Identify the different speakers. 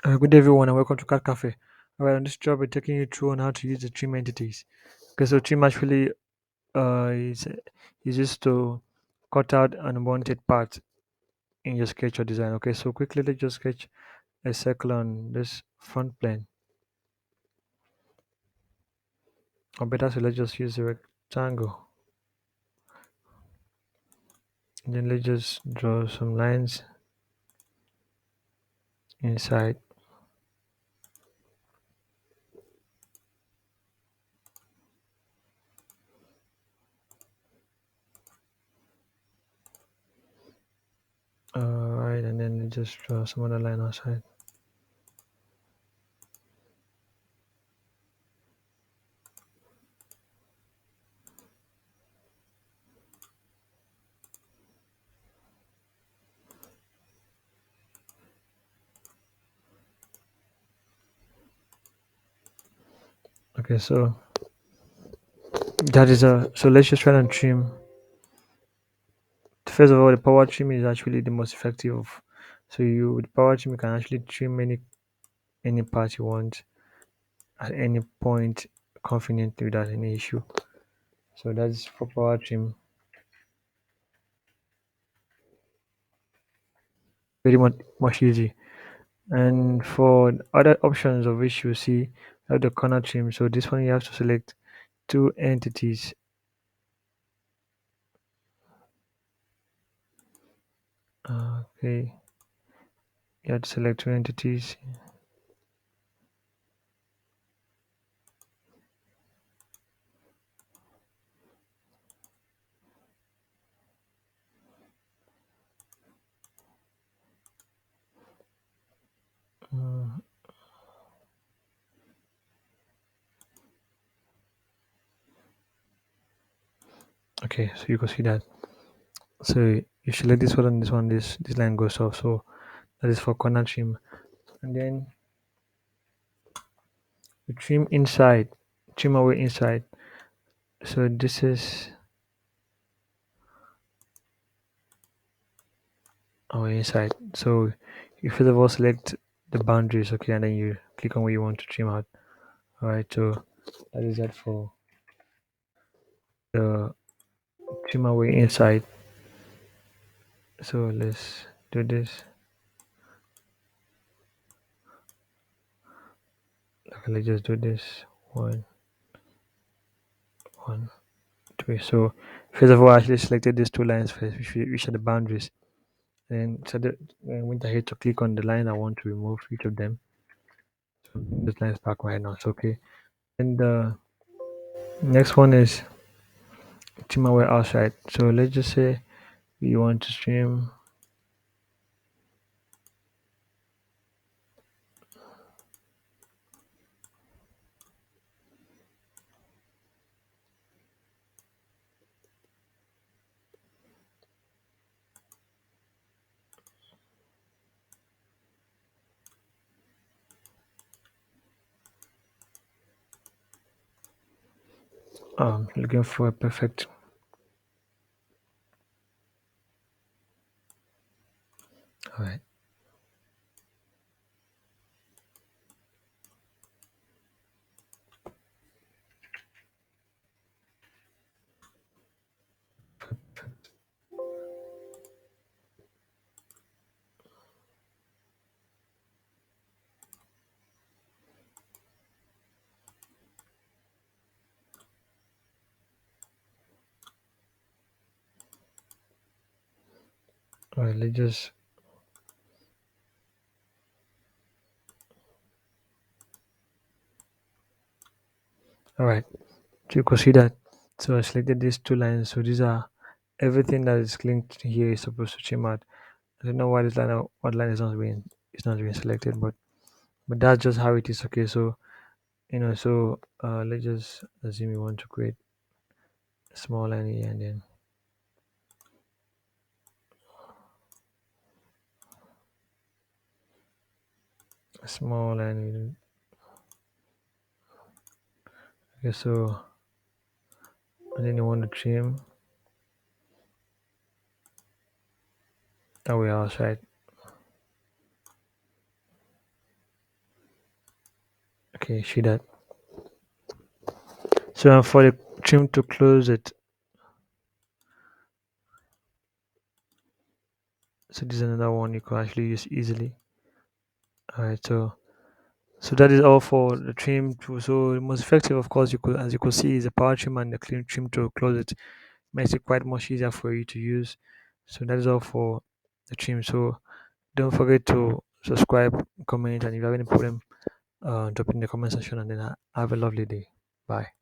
Speaker 1: Good day everyone and welcome to Cad-Cafe. Alright, on this job we're taking you through on how to use the trim entities. Okay, so trim actually is used to cut out unwanted parts in your sketch or design. Okay, so quickly let's just sketch a circle on this front plane. Or better so let's just use a rectangle. And then let's just draw some lines inside. Alright, and then let's just draw some other line outside. Okay, so that is so let's just try and trim. First of all, the power trim is actually the most effective. So you with power trim you can actually trim any part you want at any point conveniently without any issue. So that's for power trim. Very much easy. And for other options of which you see, you have the corner trim. So this one you have to select two entities. Okay, you have to select two entities. Uh, okay, so you can see that. So you select this one and this one. This line goes off. So that is for corner trim. And then you trim away inside. So this is our inside. So you first of all select the boundaries, okay, and then you click on where you want to trim out. All right, so that is that for the trim away inside. So let's do this. Okay, let's just do this. One, one, two. So first of all, I actually selected these two lines first, which are the boundaries. And so I went ahead to click on the line I want to remove each of them. So this line is back right now. It's okay. And the next one is trim away outside. So let's just say we want to trim. Looking for a perfect. All right. All right. Let's just. All right. So you can see that. So I selected these two lines. So these are everything that is linked here is supposed to trim out. I don't know why this line, what line is not being selected, but that's just how it is. Okay. So so let's just assume you want to create a small line here and then a small line. Okay. So and then you want to trim that way outside. Okay, see that. So for the trim to close it, so this is another one you can actually use easily. All right, so that is all for the trim tool. So the most effective, of course, you could as you could see, is the power trim and the clean trim to close it. Makes it quite much easier for you to use. So that is all for the trim. So don't forget to subscribe, comment, and if you have any problem, drop it in the comment section. And then have a lovely day. Bye.